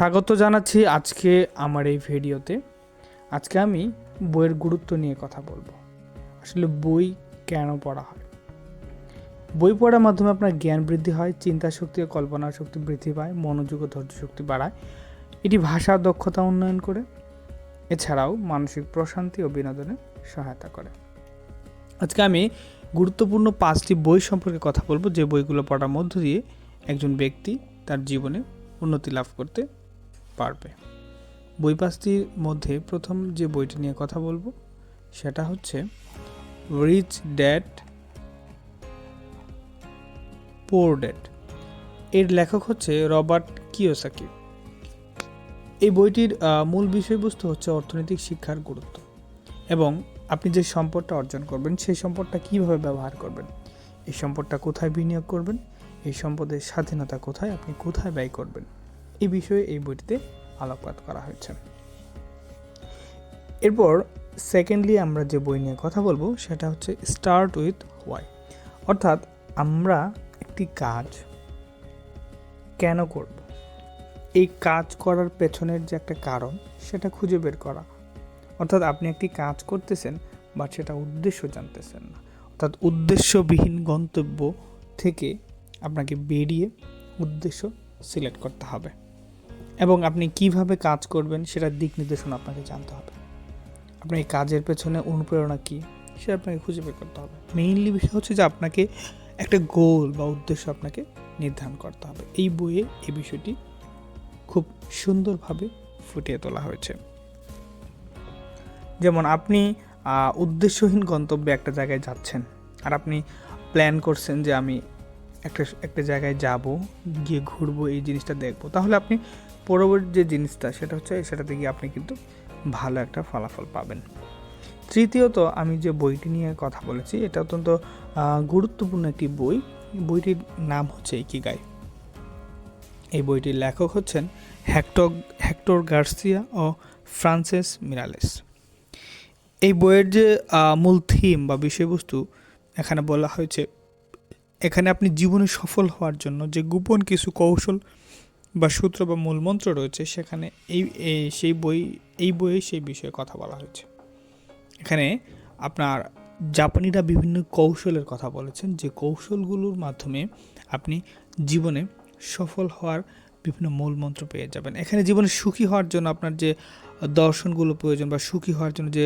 স্বাগত জানাচ্ছি আজকে আমার এই ভিডিওতে। আজকে আমি বইয়ের গুরুত্ব নিয়ে কথা বলবো। আসলে বই কেন পড়া হয়? বই পড়ার মাধ্যমে আপনার জ্ঞান বৃদ্ধি হয়, চিন্তা শক্তি ও কল্পনা শক্তি বৃদ্ধি পায়, মনোযোগ ও ধৈর্য শক্তি বাড়ায়। এটি ভাষার দক্ষতা উন্নয়ন করে, এছাড়াও মানসিক প্রশান্তি ও বিনোদনে সহায়তা করে। আজকে আমি গুরুত্বপূর্ণ 5টি বই সম্পর্কে কথা বলবো, যে বইগুলো পড়ার মধ্য দিয়ে একজন ব্যক্তি তার জীবনে উন্নতি লাভ করতে পারবে। বই 5টির মধ্যে প্রথম যে বইটি নিয়ে কথা বলবো সেটা হচ্ছে রিচ ড্যাড পোর ড্যাড। এর লেখক হচ্ছে রবার্ট কিওসাকি। এই বইটির মূল বিষয়বস্তু হচ্ছে অর্থনৈতিক শিক্ষার গুরুত্ব এবং আপনি যে সম্পদটা অর্জন করবেন সেই সম্পদটা কিভাবে ব্যবহার করবেন, এই সম্পদটা কোথায় বিনিয়োগ করবেন, এই সম্পদের স্বাধীনতা কোথায়, আপনি কোথায় ব্যয় করবেন, এই বিষয়ে এই বইটিতে আলোকপাত করা হয়েছে। এরপর সেকেন্ডলি আমরা যে বই নিয়ে কথা বলবো সেটা হচ্ছে স্টার্ট উইথ হোয়াই, অর্থাৎ আমরা একটি কাজ কেন করব, এই কাজ করার পেছনের যে একটা কারণ সেটা খুঁজে বের করা। অর্থাৎ আপনি একটি কাজ করতেছেন বাট সেটা উদ্দেশ্য জানতেছেন না, অর্থাৎ উদ্দেশ্যবিহীন গন্তব্য থেকে আপনাকে বেরিয়ে উদ্দেশ্য সিলেক্ট করতে হবে এবং আপনি কিভাবে কাজ করবেন সেটার দিক নির্দেশনা আপনাকে জানতে হবে। আপনার এই কাজের পেছনে অনুপ্রেরণা কী সেটা আপনাকে খুঁজে বের করতে হবে। মেইনলি বিষয় হচ্ছে যে আপনাকে একটা গোল বা উদ্দেশ্য আপনাকে নির্ধারণ করতে হবে। এই বইয়ে এই বিষয়টি খুব সুন্দরভাবে ফুটিয়ে তোলা হয়েছে। যেমন আপনি উদ্দেশ্যহীন গন্তব্যে একটা জায়গায় যাচ্ছেন আর আপনি প্ল্যান করছেন যে আমি একটা জায়গায় যাব, গিয়ে ঘুরবো, এই জিনিসটা দেখবো, তাহলে আপনি পরবর্তী যে জিনিসটা সেটা হচ্ছে সেটাতে গিয়ে আপনি কিন্তু ভালো একটা ফলাফল পাবেন। তৃতীয়ত আমি যে বইটি নিয়ে কথা বলেছি এটা অত্যন্ত গুরুত্বপূর্ণ একটি বই। বইটির নাম হচ্ছে ইকিগাই। এই বইটির লেখক হচ্ছেন হেক্টর গার্সিয়া ও ফ্রান্সেস মিরালেস। এই বইয়ের যে মূল থিম বা বিষয়বস্তু এখানে বলা হয়েছে, এখানে আপনি জীবনে সফল হওয়ার জন্য যে গোপন কিছু কৌশল বা সূত্র বা মূলমন্ত্র রয়েছে সেখানে এই বইয়ে সেই বিষয়ে কথা বলা হয়েছে। এখানে আপনার জাপানিরা বিভিন্ন কৌশলের কথা বলেছেন, যে কৌশলগুলোর মাধ্যমে আপনি জীবনে সফল হওয়ার বিভিন্ন মূলমন্ত্র পেয়ে যাবেন। এখানে জীবনে সুখী হওয়ার জন্য আপনার যে দর্শনগুলো প্রয়োজন বা সুখী হওয়ার জন্য যে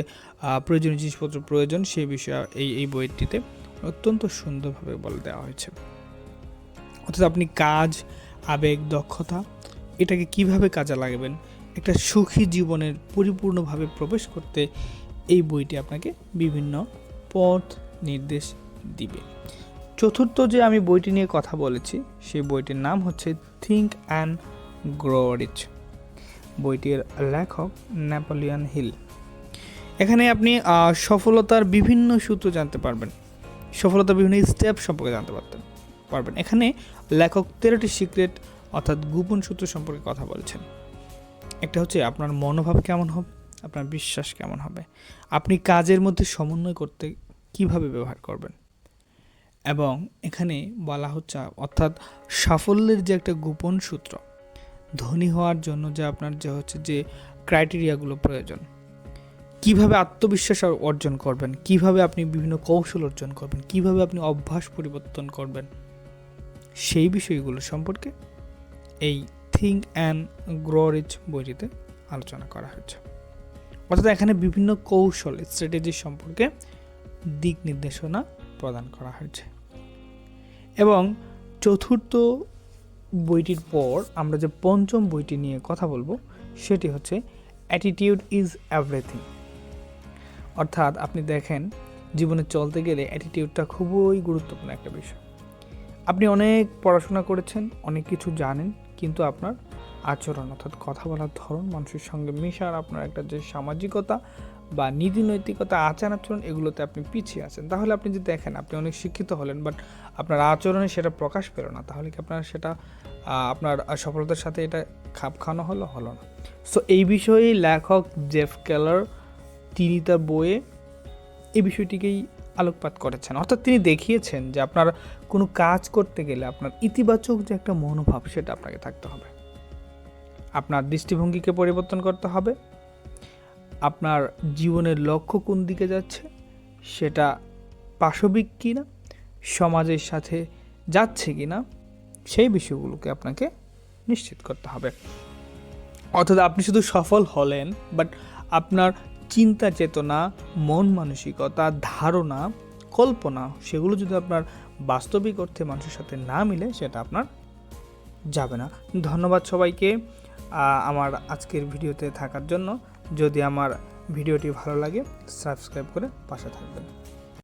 প্রয়োজনীয় জিনিসপত্র প্রয়োজন সেই বিষয়ে এই বইটিতে অত্যন্ত সুন্দরভাবে বলে দেওয়া হয়েছে। অর্থাৎ আপনি কাজ, আবেগ, দক্ষতা এটাকে কিভাবে কাজে লাগাবেন, একটা সুখী জীবনের পরিপূর্ণভাবে প্রবেশ করতে এই বইটি আপনাকে বিভিন্ন পথ নির্দেশ দিবে। চতুর্থ যে আমি বইটি নিয়ে কথা বলেছি সেই বইটির নাম হচ্ছে থিঙ্ক অ্যান্ড গ্রো রিচ। বইটির লেখক নেপোলিয়ন হিল। এখানে আপনি সফলতার বিভিন্ন সূত্র জানতে পারবেন, সফলতার বিভিন্ন স্টেপ সম্পর্কে জানতে পারবেন। এখানে লেখক 13টি সিক্রেট অর্থাৎ গোপন সূত্র সম্পর্কে কথা বলেছেন। একটা হচ্ছে আপনার মনোভাব কেমন হবে, আপনার বিশ্বাস কেমন হবে, আপনি কাজের মধ্যে সমন্বয় করতে কিভাবে ব্যবহার করবেন, এবং এখানে বলা হচ্ছে অর্থাৎ সাফল্যের যে একটা গোপন সূত্র, ধনী হওয়ার জন্য যে আপনার যে হচ্ছে যে ক্রাইটেরিয়াগুলো প্রয়োজন, কিভাবে আত্মবিশ্বাস অর্জন করবেন, কিভাবে আপনি বিভিন্ন কৌশল অর্জন করবেন, কিভাবে আপনি অভ্যাস পরিবর্তন করবেন, সেই বিষয়গুলো সম্পর্কে এই থিঙ্ক অ্যান্ড গ্রো রিচ বইটিতে আলোচনা করা হয়েছে। অর্থাৎ এখানে বিভিন্ন কৌশল, স্ট্র্যাটেজি সম্পর্কে দিক নির্দেশনা প্রদান করা হয়েছে। এবং চতুর্থ বইটির পর আমরা যে পঞ্চম বইটি নিয়ে কথা বলবো সেটি হচ্ছে অ্যাটিটিউড ইজ এভরিথিং। অর্থাৎ আপনি দেখেন জীবনে চলতে গেলে অ্যাটিটিউডটা খুবই গুরুত্বপূর্ণ একটা বিষয়। আপনি অনেক পড়াশোনা করেছেন, অনেক কিছু জানেন, কিন্তু আপনার আচরণ অর্থাৎ কথা বলার ধরন, মানুষের সঙ্গে মেশার আপনার একটা যে সামাজিকতা বা নীতি নৈতিকতা, আচার আচরণ, এগুলোতে আপনি পিছিয়ে আছেন। তাহলে আপনি যদি দেখেন আপনি অনেক শিক্ষিত হলেন বাট আপনার আচরণে সেটা প্রকাশ পেল না, তাহলে কি আপনার সেটা আপনার সফলতার সাথে এটা খাপ খাওয়ানো হলো না। সো এই বিষয়ে লেখক জেফ কেলার তিনি তার বইয়ে এই বিষয়টিকেই আলোকপাত করেছেন। অর্থাৎ তিনি দেখিয়েছেন যে আপনার কোনো কাজ করতে গেলে আপনার ইতিবাচক যে একটা মনোভাব সেটা আপনাকে থাকতে হবে। আপনার দৃষ্টিভঙ্গিকে পরিবর্তন করতে হবে। আপনার জীবনের লক্ষ্য কোন দিকে যাচ্ছে, সেটা পাশবিক কিনা, সমাজের সাথে যাচ্ছে কিনা, সেই বিষয়গুলোকে আপনাকে নিশ্চিত করতে হবে। অর্থাৎ আপনি শুধু সফল হলেন, বাট আপনার চিন্তা চেতনা, মন মানসিকতা, ধারণা, কল্পনা, সেগুলো যদি আপনার বাস্তবিক অর্থে মানুষের সাথে না মিলে, সেটা আপনার যাবে না। ধন্যবাদ সবাইকে আমার আজকের ভিডিওতে থাকার জন্য। যদি আমার ভিডিওটি ভালো লাগে, সাবস্ক্রাইব করে পাশে থাকবেন।